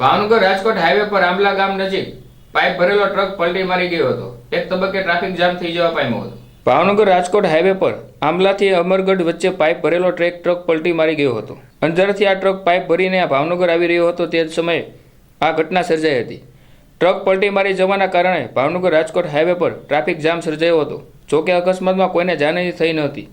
Bhavnagar Rajkot highway પર આંબલા ગામ નજીક પાઇપ ભરેલો ટ્રક પલટી મારી ગયો હતો। એક તબક્કે ટ્રાફિક જામ થઈ જવા પામ્યો હતો। ભાવનગર રાજકોટ હાઈવે પર આંબલાથી અમરગઢ વચ્ચે પાઇપ ભરેલો ટ્રક પલટી મારી ગયો હતો। અંજારથી આ ટ્રક પાઇપ ભરીને ભાવનગર આવી રહ્યો હતો તે જ સમયે આ ઘટના સર્જાઈ હતી। ટ્રક પલટી મારી જવાના કારણે ભાવનગર રાજકોટ હાઈવે પર ટ્રાફિક જામ સર્જાયો હતો। જોકે અકસ્માતમાં કોઈને જાનહાની થઈ નહોતી।